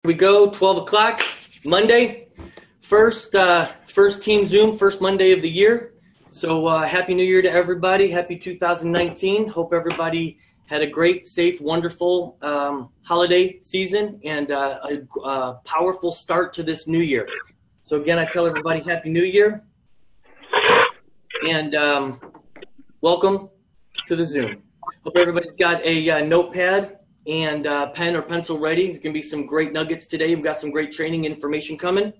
we go, 12 o'clock, Monday, first team Zoom, first Monday of the year. So Happy New Year to everybody. Happy 2019. Hope everybody had a great, safe, wonderful holiday season and a powerful start to this new year. So again, I tell everybody Happy New Year and welcome to the Zoom. Hope everybody's got a notepad and pen or pencil ready. There's going to be some great nuggets today. We've got some great training information coming.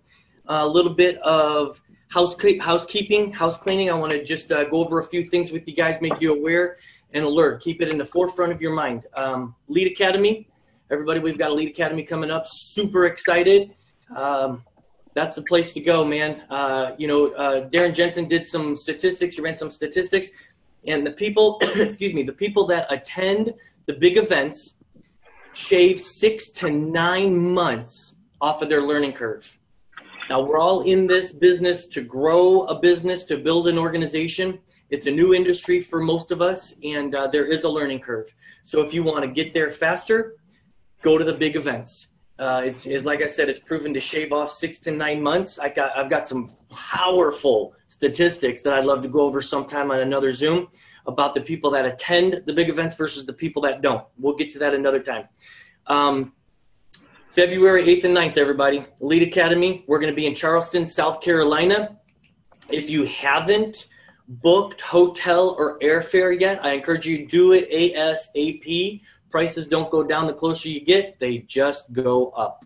A little bit of housekeeping, house cleaning. I want to just go over a few things with you guys, make you aware and alert. Keep it in the forefront of your mind. Lead Academy. Everybody, we've got a Lead Academy coming up. Super excited. That's the place to go, man. Darren Jensen did some statistics. He ran some statistics. And the people, the people that attend the big events shave 6 to 9 months off of their learning curve. Now, we're all in this business to grow a business, to build an organization. It's a new industry for most of us, and there is a learning curve. So if you want to get there faster, go to the big events. It's like I said, it's proven to shave off 6 to 9 months. I've got some powerful statistics that I'd love to go over sometime on another Zoom about the people that attend the big events versus the people that don't. We'll get to that another time. February 8th and 9th, everybody. Lead Academy. We're going to be in Charleston, South Carolina. If you haven't booked hotel or airfare yet, I encourage you to do it ASAP. Prices don't go down the closer you get. They just go up.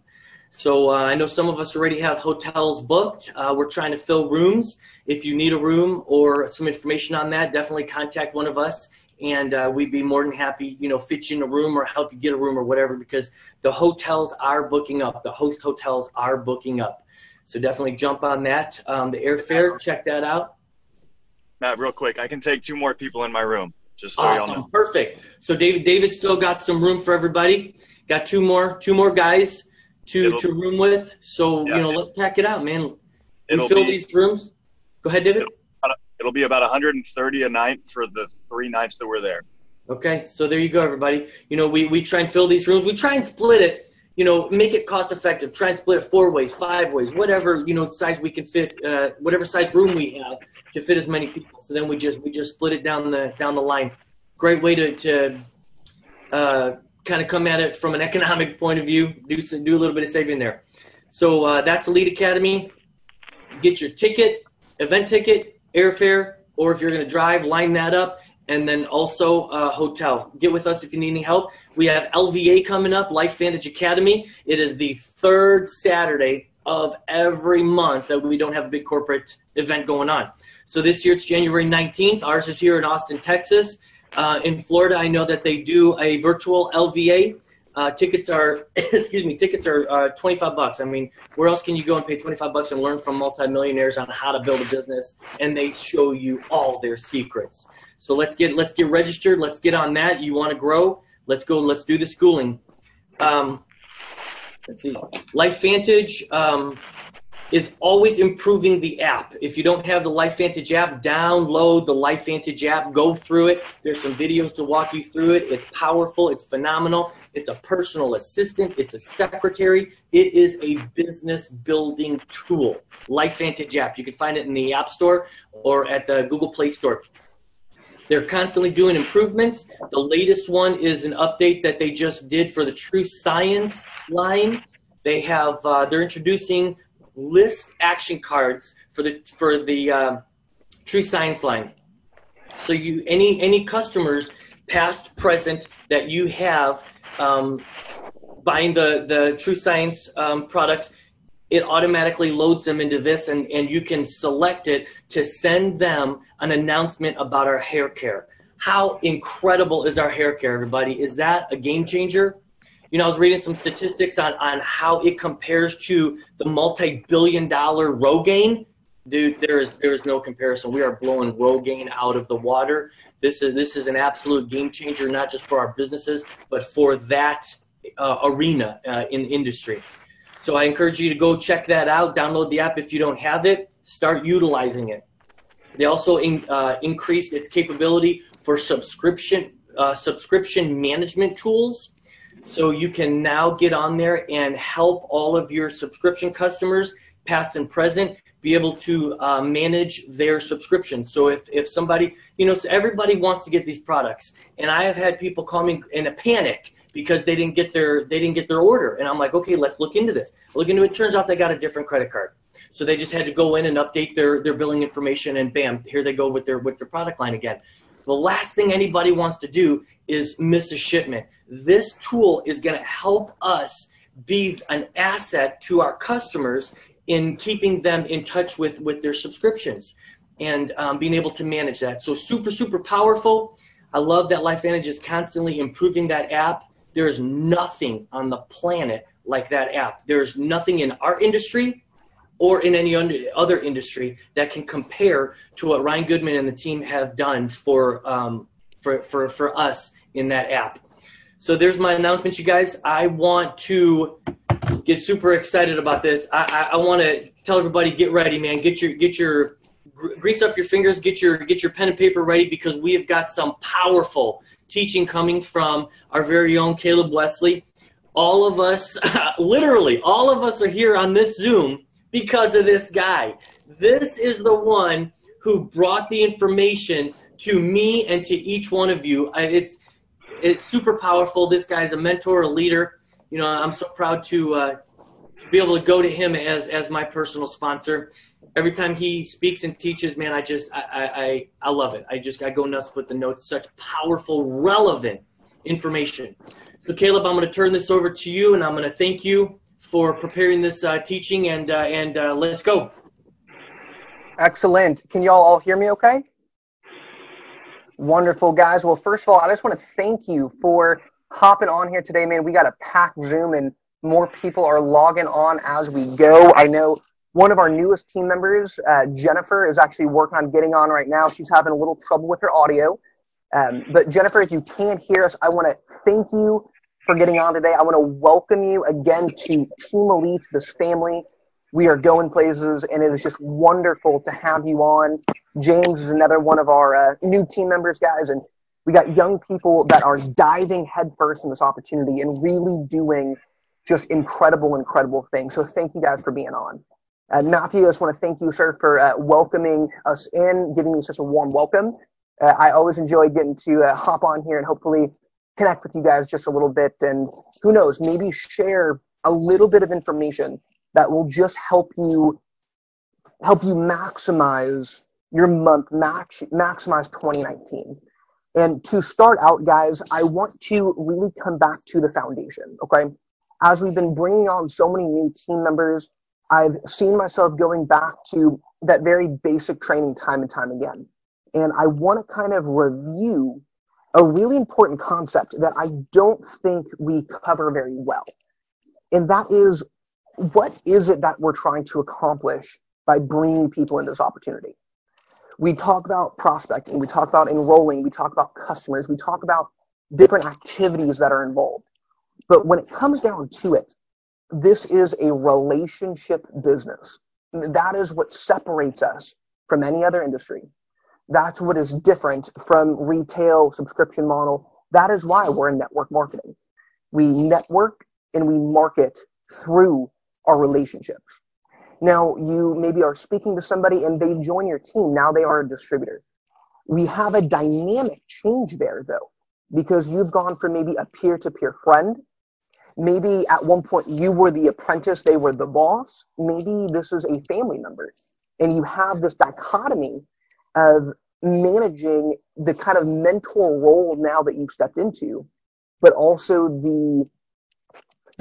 So I know some of us already have hotels booked. We're trying to fill rooms. If you need a room or some information on that, definitely contact one of us, and we'd be more than happy, fit you in a room or help you get a room or whatever, because the hotels are booking up. The host hotels are booking up. So definitely jump on that. The airfare, check that out. Matt, real quick, I can take 2 more people in my room, just so awesome. y'all know. Perfect. So David still got some room for everybody. Got two more guys to room with. So, let's pack it out, man. We fill these rooms. Go ahead, David. It'll be about 130 a night for the 3 nights that we're there. Okay, so there you go, everybody. We try and fill these rooms. We try and split it, make it cost effective. Try and split it 4 ways, 5 ways, whatever, size we can fit, whatever size room we have to fit as many people. So then we just split it down the line. Great way to kind of come at it from an economic point of view, do a little bit of saving there. So that's Elite Academy. Get your ticket, event ticket, airfare, or if you're going to drive, line that up, and then also hotel. Get with us if you need any help. We have LVA coming up, Life Vantage Academy. It is the 3rd Saturday of every month that we don't have a big corporate event going on. So this year it's January 19th. Ours is here in Austin, Texas. In Florida, I know that they do a virtual LVA. Tickets are, tickets are $25. I mean, where else can you go and pay $25 and learn from multimillionaires on how to build a business? And they show you all their secrets. So let's get registered. Let's get on that. You want to grow? Let's go. Let's do the schooling. Let's see. Life Vantage is always improving the app. If you don't have the Life Vantage app, download the Life Vantage app. Go through it. There's some videos to walk you through it. It's powerful. It's phenomenal. It's a personal assistant. It's a secretary. It is a business building tool. Life Vantage app. You can find it in the App Store or at the Google Play Store. They're constantly doing improvements. The latest one is an update that they just did for the True Science line. They have they're introducing list action cards for the True Science line. So any customers, past, present, that you have buying the True Science products, it automatically loads them into this, and you can select it to send them an announcement about our hair care. How incredible is our hair care, everybody? Is that a game changer? I was reading some statistics on how it compares to the multi-billion-dollar Rogaine. Dude, there is no comparison. We are blowing Rogaine out of the water. This is an absolute game changer, not just for our businesses, but for that arena in industry. So I encourage you to go check that out. Download the app if you don't have it. Start utilizing it. They also increased its capability for subscription management tools. So you can now get on there and help all of your subscription customers, past and present, be able to manage their subscription. So if somebody, so everybody wants to get these products, and I have had people call me in a panic because they didn't get their order, and I'm like, okay, let's look into this. Look into it. Turns out they got a different credit card, so they just had to go in and update their billing information, and bam, here they go with their product line again. The last thing anybody wants to do is miss a shipment. This tool is going to help us be an asset to our customers in keeping them in touch with their subscriptions and being able to manage that. So super, super powerful. I love that LifeVantage is constantly improving that app. There is nothing on the planet like that app. There's nothing in our industry or in any other industry that can compare to what Ryan Goodman and the team have done for us in that app. So there's my announcement, you guys. I want to get super excited about this. I want to tell everybody, get ready, man. Get your grease up your fingers. Get your pen and paper ready, because we have got some powerful teaching coming from our very own Caleb Wesley. All of us, literally, all of us are here on this Zoom because of this guy. This is the one who brought the information to me and to each one of you. It's super powerful. This guy's a mentor, a leader. I'm so proud to be able to go to him as my personal sponsor. Every time he speaks and teaches, man, I love it. I go nuts with the notes. Such powerful, relevant information. So Caleb, I'm going to turn this over to you, and I'm going to thank you for preparing this teaching, and let's go. Excellent. Can y'all all hear me okay? Wonderful, guys. Well, first of all, I just want to thank you for hopping on here today, man. We got a packed Zoom, and more people are logging on as we go. I know one of our newest team members, Jennifer, is actually working on getting on right now. She's having a little trouble with her audio. But Jennifer, if you can't hear us, I want to thank you for getting on today. I want to welcome you again to Team Elite, this family. We are going places, and it is just wonderful to have you on. James is another one of our new team members, guys, and we got young people that are diving headfirst in this opportunity and really doing just incredible, incredible things. So thank you guys for being on. Matthew, I just want to thank you, sir, for welcoming us in, giving me such a warm welcome. I always enjoy getting to hop on here and hopefully connect with you guys just a little bit, and who knows, maybe share a little bit of information that will just help you maximize your month, maximize 2019. And to start out, guys, I want to really come back to the foundation, okay? As we've been bringing on so many new team members, I've seen myself going back to that very basic training time and time again. And I want to kind of review a really important concept that I don't think we cover very well. And that is, what is it that we're trying to accomplish by bringing people into this opportunity? We talk about prospecting, we talk about enrolling, we talk about customers, we talk about different activities that are involved. But when it comes down to it, this is a relationship business. That is what separates us from any other industry. That's what is different from retail subscription model. That is why we're in network marketing. We network and we market through our relationships. Now, you maybe are speaking to somebody and they join your team. Now they are a distributor. We have a dynamic change there, though, because you've gone from maybe a peer-to-peer friend. Maybe at one point you were the apprentice, they were the boss. Maybe this is a family member. And you have this dichotomy of managing the kind of mentor role now that you've stepped into, but also the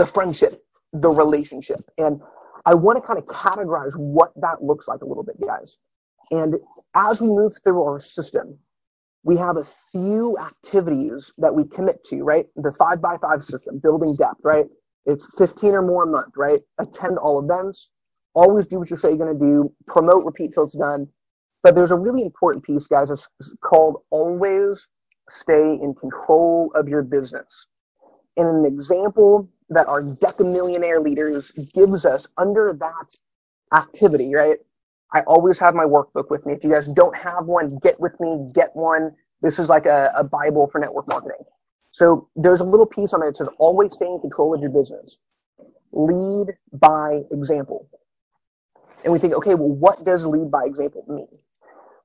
friendship, the relationship. And I want to kind of categorize what that looks like a little bit, guys. And as we move through our system, we have a few activities that we commit to, right? The 5x5 system, building depth, right? It's 15 or more a month, right? Attend all events, always do what you say you're going to do, promote, repeat till it's done. But there's a really important piece, guys. It's called always stay in control of your business. And an example that our Decamillionaire leaders gives us under that activity, right? I always have my workbook with me. If you guys don't have one, get with me, get one. This is like a Bible for network marketing. So there's a little piece on there that says, always stay in control of your business. Lead by example. And we think, okay, well, what does lead by example mean?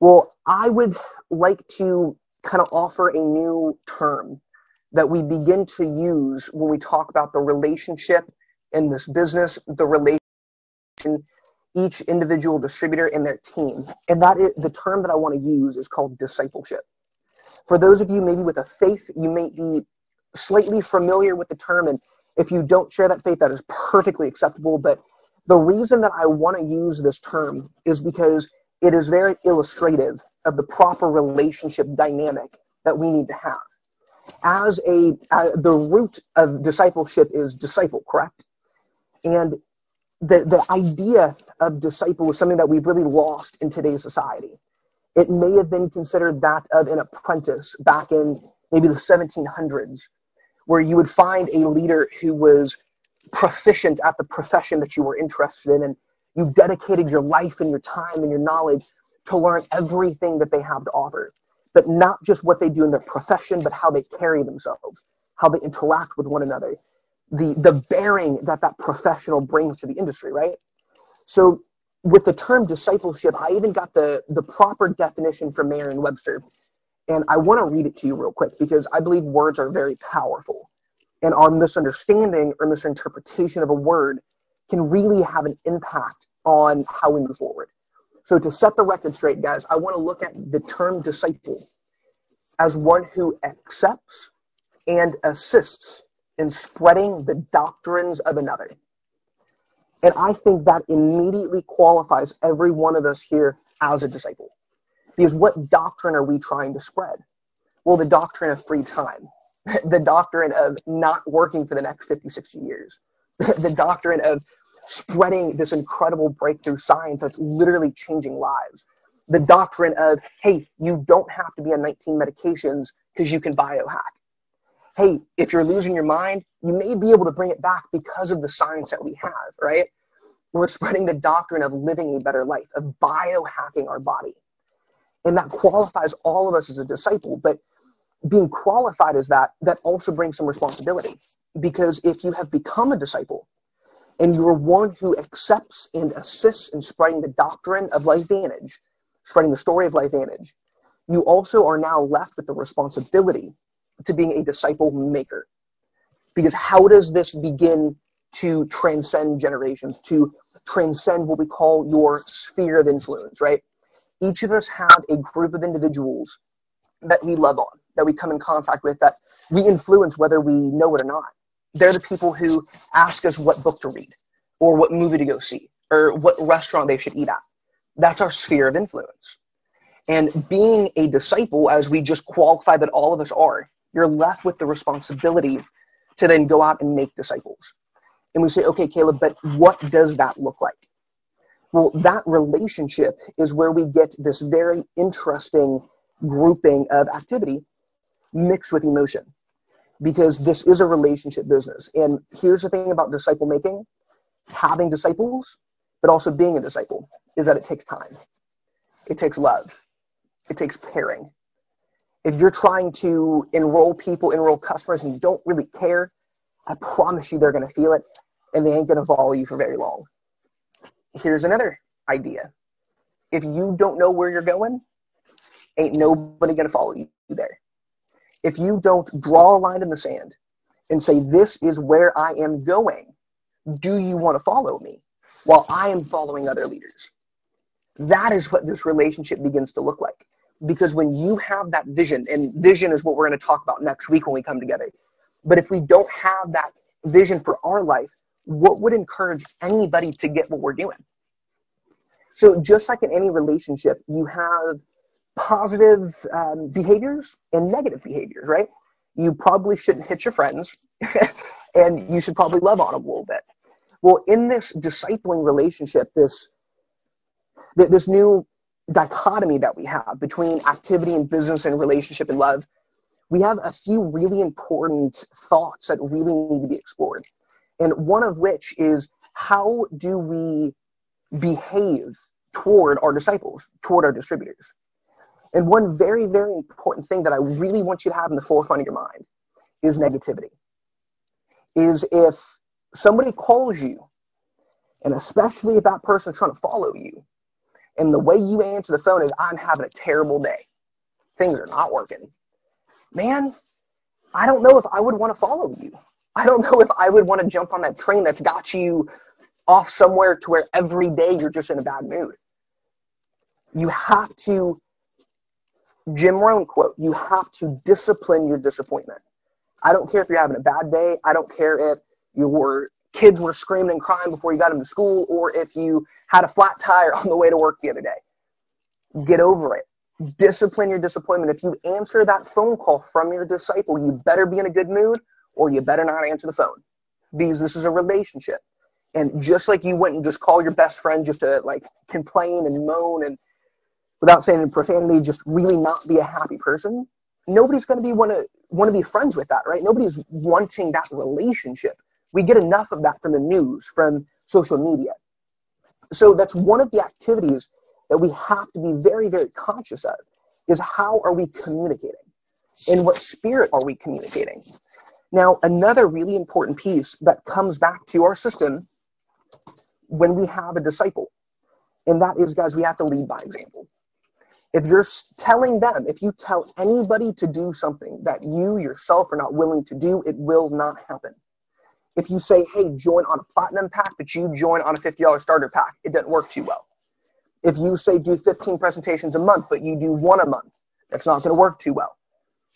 Well, I would like to kind of offer a new term that we begin to use when we talk about the relationship in this business, the relation each individual distributor and their team. And that is the term that I want to use is called discipleship. For those of you maybe with a faith, you may be slightly familiar with the term. And if you don't share that faith, that is perfectly acceptable. But the reason that I want to use this term is because it is very illustrative of the proper relationship dynamic that we need to have. The root of discipleship is disciple, correct? And the idea of disciple is something that we've really lost in today's society. It may have been considered that of an apprentice back in maybe the 1700s, where you would find a leader who was proficient at the profession that you were interested in, and you dedicated your life and your time and your knowledge to learn everything that they have to offer. But not just what they do in their profession, but how they carry themselves, how they interact with one another, the bearing that professional brings to the industry, right? So with the term discipleship, I even got the proper definition from Merriam-Webster. And I want to read it to you real quick because I believe words are very powerful. And our misunderstanding or misinterpretation of a word can really have an impact on how we move forward. So to set the record straight, guys, I want to look at the term disciple as one who accepts and assists in spreading the doctrines of another. And I think that immediately qualifies every one of us here as a disciple. Because what doctrine are we trying to spread? Well, the doctrine of free time, the doctrine of not working for the next 50, 60 years, the doctrine of spreading this incredible breakthrough science that's literally changing lives, the doctrine of, hey, you don't have to be on 19 medications because you can biohack. Hey, if you're losing your mind, you may be able to bring it back because of the science that we have, right? We're spreading the doctrine of living a better life, of biohacking our body. And that qualifies all of us as a disciple. But being qualified as that also brings some responsibility. Because if you have become a disciple and you're one who accepts and assists in spreading the doctrine of LifeVantage, spreading the story of LifeVantage, you also are now left with the responsibility to being a disciple maker. Because how does this begin to transcend generations, to transcend what we call your sphere of influence, right? Each of us have a group of individuals that we love on, that we come in contact with, that we influence whether we know it or not. They're the people who ask us what book to read, or what movie to go see, or what restaurant they should eat at. That's our sphere of influence. And being a disciple, as we just qualify that all of us are, you're left with the responsibility to then go out and make disciples. And we say, okay, Caleb, but what does that look like? Well, that relationship is where we get this very interesting grouping of activity mixed with emotion, because this is a relationship business. And here's the thing about disciple making, having disciples, but also being a disciple, is that it takes time. It takes love. It takes caring. If you're trying to enroll customers, and you don't really care, I promise you they're going to feel it, and they ain't going to follow you for very long. Here's another idea. If you don't know where you're going, ain't nobody going to follow you there. If you don't draw a line in the sand and say, this is where I am going, do you want to follow me while I am following other leaders? That is what this relationship begins to look like. Because when you have that vision, and vision is what we're going to talk about next week when we come together. But if we don't have that vision for our life, what would encourage anybody to get what we're doing? So just like in any relationship, you have positive behaviors and negative behaviors, right? You probably shouldn't hit your friends, and you should probably love on them a little bit. Well, in this discipling relationship, this new dichotomy that we have between activity and business and relationship and love, we have a few really important thoughts that really need to be explored. And one of which is, how do we behave toward our disciples, toward our distributors? And one very, very important thing that I really want you to have in the forefront of your mind is negativity. Is if somebody calls you, and especially if that person's trying to follow you, and the way you answer the phone is, I'm having a terrible day. Things are not working. Man, I don't know if I would want to follow you. I don't know if I would want to jump on that train that's got you off somewhere to where every day you're just in a bad mood. You have to, Jim Rohn quote, you have to discipline your disappointment. I don't care if you're having a bad day. I don't care if your kids were screaming and crying before you got them to school, or if you had a flat tire on the way to work the other day. Get over it. Discipline your disappointment. If you answer that phone call from your disciple, you better be in a good mood, or you better not answer the phone, because this is a relationship. And just like you wouldn't just call your best friend just to like complain and moan and without saying profanity, just really not be a happy person, nobody's going to be want to be friends with that, right? Nobody's wanting that relationship. We get enough of that from the news, from social media. So that's one of the activities that we have to be very, very conscious of, is how are we communicating? In what spirit are we communicating? Now, another really important piece that comes back to our system when we have a disciple, and that is, guys, we have to lead by example. If you're telling them, if you tell anybody to do something that you yourself are not willing to do, it will not happen. If you say, hey, join on a platinum pack, but you join on a $50 starter pack, it doesn't work too well. If you say do 15 presentations a month, but you do one a month, that's not going to work too well.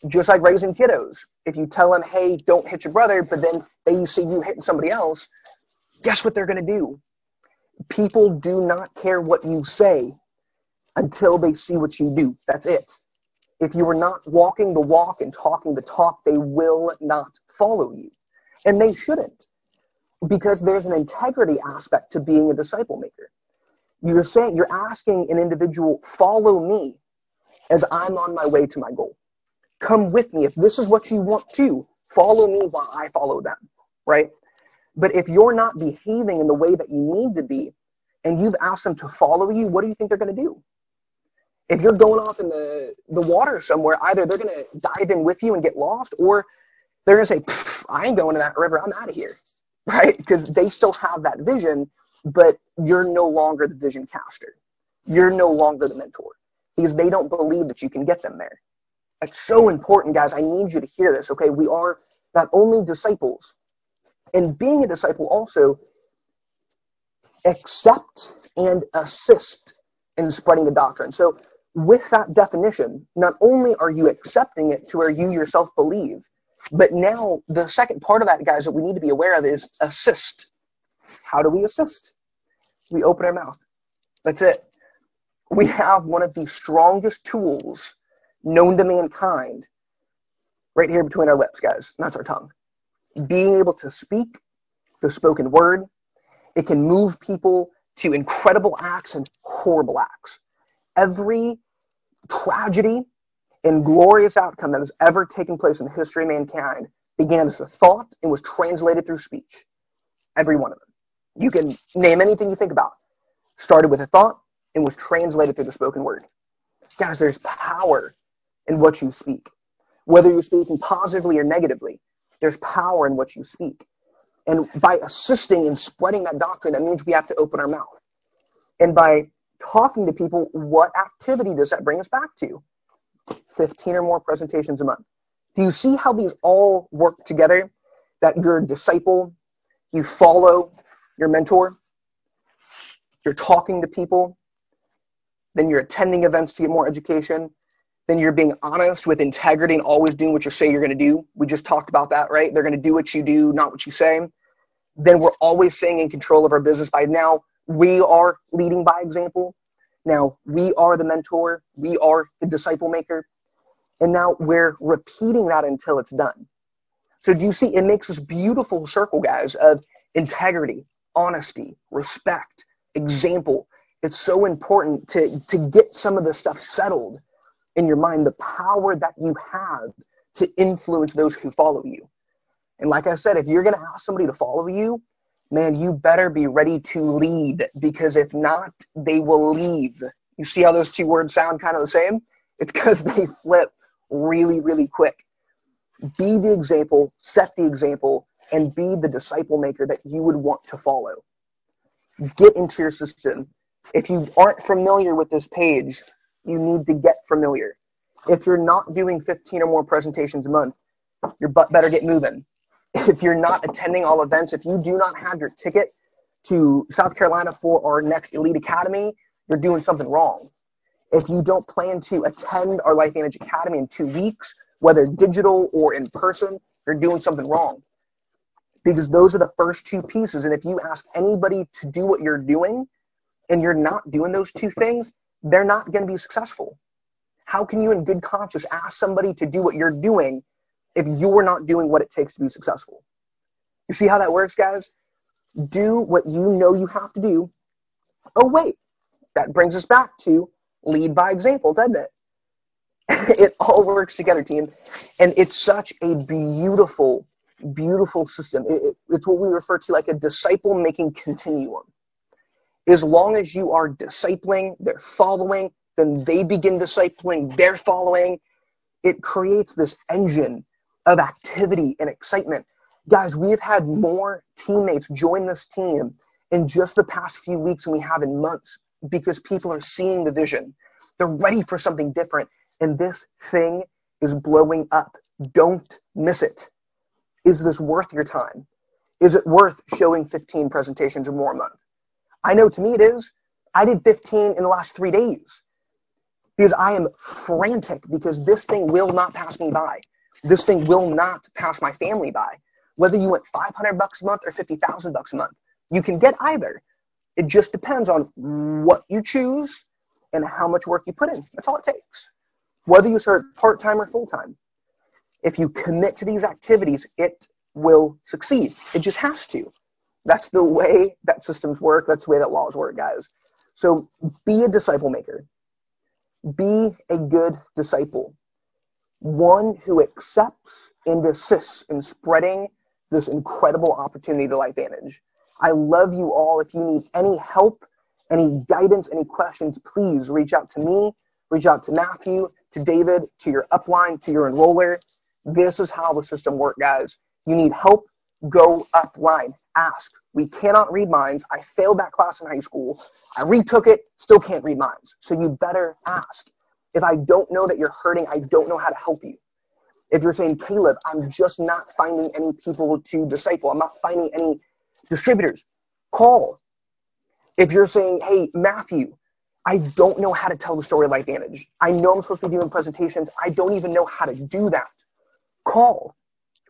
Just like raising kiddos. If you tell them, hey, don't hit your brother, but then they see you hitting somebody else, guess what they're going to do? People do not care what you say until they see what you do. That's it. If you are not walking the walk and talking the talk, they will not follow you. And they shouldn't, because there's an integrity aspect to being a disciple maker. You're asking an individual, follow me as I'm on my way to my goal. Come with me. If this is what you want to, follow me while I follow them, right? But if you're not behaving in the way that you need to be, and you've asked them to follow you, what do you think they're going to do? If you're going off in the water somewhere, either they're going to dive in with you and get lost, or they're going to say, I ain't going to that river, I'm out of here, right? Because they still have that vision, but you're no longer the vision caster. You're no longer the mentor, because they don't believe that you can get them there. That's so important, guys. I need you to hear this, okay? We are not only disciples, and being a disciple also, accept and assist in spreading the doctrine. So with that definition, not only are you accepting it to where you yourself believe, but now the second part of that, guys, that we need to be aware of is assist. How do we assist? We open our mouth. That's it. We have one of the strongest tools known to mankind right here between our lips, guys. And that's our tongue. Being able to speak the spoken word, it can move people to incredible acts and horrible acts. Every tragedy and glorious outcome that has ever taken place in the history of mankind began as a thought and was translated through speech. Every one of them. You can name anything you think about. Started with a thought and was translated through the spoken word. Guys, there's power in what you speak. Whether you're speaking positively or negatively, there's power in what you speak. And by assisting and spreading that doctrine, that means we have to open our mouth. And by talking to people, what activity does that bring us back to? 15 or more presentations a month. Do you see how these all work together? That you're a disciple, you follow your mentor, you're talking to people, then you're attending events to get more education, then you're being honest with integrity and always doing what you say you're going to do. We just talked about that, right? They're going to do what you do, not what you say. Then we're always staying in control of our business. By now, we are leading by example. Now, we are the mentor. We are the disciple maker. And now we're repeating that until it's done. So do you see, it makes this beautiful circle, guys, of integrity, honesty, respect, example. It's so important to get some of this stuff settled in your mind, the power that you have to influence those who follow you. And like I said, if you're going to ask somebody to follow you, man, you better be ready to lead, because if not, they will leave. You see how those two words sound kind of the same? It's because they flip really, really quick. Be the example, set the example, and be the disciple maker that you would want to follow. Get into your system. If you aren't familiar with this page, you need to get familiar. If you're not doing 15 or more presentations a month, your butt better get moving. If you're not attending all events, if you do not have your ticket to South Carolina for our next Elite Academy, you're doing something wrong. If you don't plan to attend our LifeVantage Academy in 2 weeks, whether digital or in person, you're doing something wrong. Because those are the first two pieces. And if you ask anybody to do what you're doing and you're not doing those two things, they're not going to be successful. How can you in good conscience ask somebody to do what you're doing if you're not doing what it takes to be successful? You see how that works, guys? Do what you know you have to do. Oh, wait. That brings us back to lead by example, doesn't it? It all works together, team. And it's such a beautiful, beautiful system. It's what we refer to like a disciple-making continuum. As long as you are discipling, they're following, then they begin discipling, they're following. It creates this engine of activity and excitement. Guys, we have had more teammates join this team in just the past few weeks than we have in months because people are seeing the vision. They're ready for something different. And this thing is blowing up. Don't miss it. Is this worth your time? Is it worth showing 15 presentations or more a month? I know to me it is. I did 15 in the last 3 days because I am frantic because this thing will not pass me by. This thing will not pass my family by. Whether you went $500 a month or $50,000 a month, you can get either. It just depends on what you choose and how much work you put in. That's all it takes. Whether you start part-time or full-time. If you commit to these activities, it will succeed. It just has to. That's the way that systems work. That's the way that laws work, guys. So be a disciple maker. Be a good disciple. One who accepts and assists in spreading this incredible opportunity to LifeVantage. I love you all. If you need any help, any guidance, any questions, please reach out to me, reach out to Matthew, to David, to your upline, to your enroller. This is how the system works, guys. You need help, go upline, ask. We cannot read minds. I failed that class in high school. I retook it, still can't read minds. So you better ask. If I don't know that you're hurting, I don't know how to help you. If you're saying, Caleb, I'm just not finding any people to disciple. I'm not finding any distributors. Call. If you're saying, hey, Matthew, I don't know how to tell the story of LifeVantage. I know I'm supposed to be doing presentations. I don't even know how to do that. Call.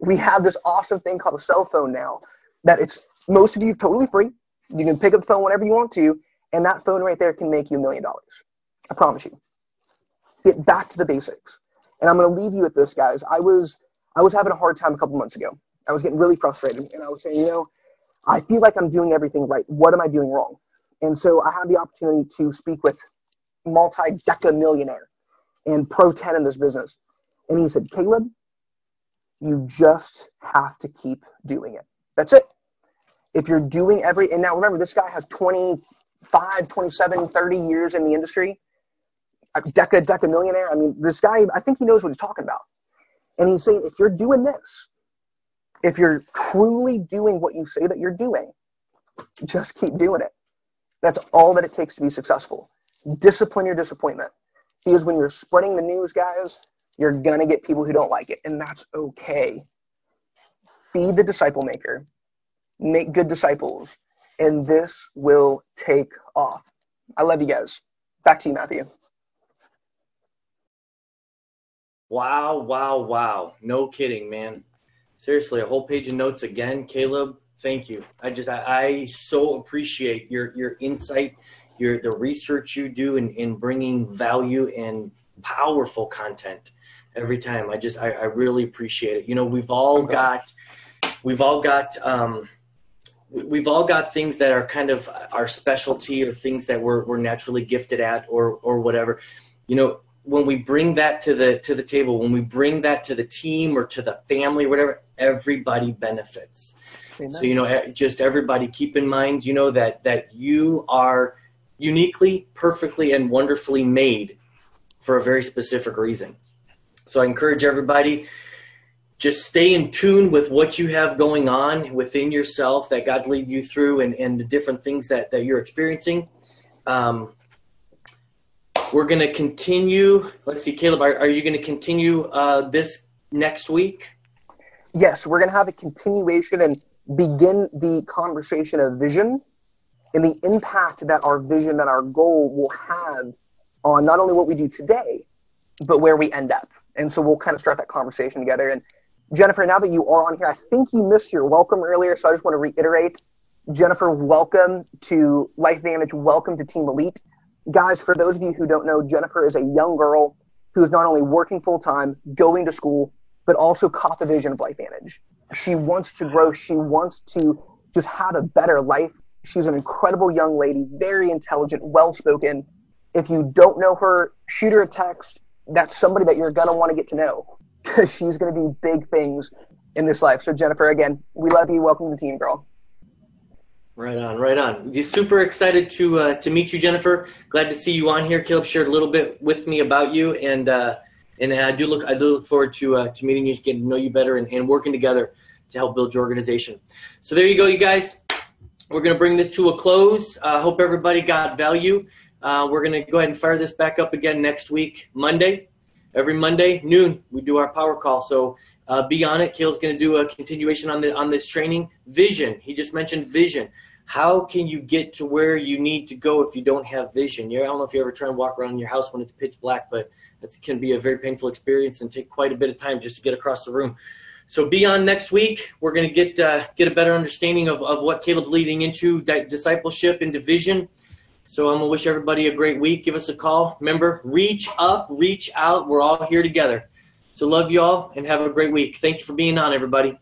We have this awesome thing called a cell phone now that it's most of you totally free. You can pick up the phone whenever you want to, and that phone right there can make you $1 million. I promise you. Get back to the basics. And I'm going to leave you with this, guys. I was having a hard time a couple months ago. I was getting really frustrated, and I was saying, I feel like I'm doing everything right. What am I doing wrong? And so I had the opportunity to speak with multi-deca millionaire and pro 10 in this business. And he said, Caleb, you just have to keep doing it. That's it. If you're doing and now remember, this guy has 25, 27, 30 years in the industry. Deca millionaire. I mean, this guy, I think he knows what he's talking about. And he's saying, if you're doing this, if you're truly doing what you say that you're doing, just keep doing it. That's all that it takes to be successful. Discipline your disappointment. Because when you're spreading the news, guys, you're going to get people who don't like it. And that's okay. Be the disciple maker. Make good disciples. And this will take off. I love you guys. Back to you, Matthew. Wow, wow, wow. No kidding, man. Seriously, a whole page of notes again. Caleb, thank you. I so appreciate your insight, the research you do in bringing value and powerful content every time. I really appreciate it. We've all got things that are kind of our specialty or things that we're naturally gifted at or whatever. When we bring that to the table, when we bring that to the team or to the family or whatever, everybody benefits. Amen. So, just everybody keep in mind, that you are uniquely, perfectly, and wonderfully made for a very specific reason. So I encourage everybody, just stay in tune with what you have going on within yourself that God's leading you through, and the different things that you're experiencing. We're going to continue. Let's see, Caleb, are you going to continue this next week? Yes, we're going to have a continuation and begin the conversation of vision and the impact that our vision, that our goal will have on not only what we do today, but where we end up. And so we'll kind of start that conversation together. And Jennifer, now that you are on here, I think you missed your welcome earlier, so I just want to reiterate. Jennifer, welcome to LifeVantage. Welcome to Team Elite. Guys, for those of you who don't know, Jennifer is a young girl who is not only working full-time, going to school, but also caught the vision of LifeVantage. She wants to grow. She wants to just have a better life. She's an incredible young lady, very intelligent, well-spoken. If you don't know her, shoot her a text. That's somebody that you're going to want to get to know, because she's going to do big things in this life. So Jennifer, again, we love you. Welcome to the team, girl. Right on, right on. Super excited to meet you, Jennifer. Glad to see you on here. Caleb shared a little bit with me about you, and I do look forward to meeting you, getting to know you better, and working together to help build your organization. So there you go, you guys. We're going to bring this to a close. Hope everybody got value. We're going to go ahead and fire this back up again next week, Monday. Every Monday, noon, we do our power call. So be on it. Caleb's going to do a continuation on this training. Vision. He just mentioned vision. How can you get to where you need to go if you don't have vision? I don't know if you ever try and walk around your house when it's pitch black, but it can be a very painful experience and take quite a bit of time just to get across the room. So be on next week. We're going to get a better understanding of what Caleb's leading into, discipleship and division. So I'm going to wish everybody a great week. Give us a call. Remember, reach up, reach out. We're all here together. So love you all and have a great week. Thank you for being on, everybody.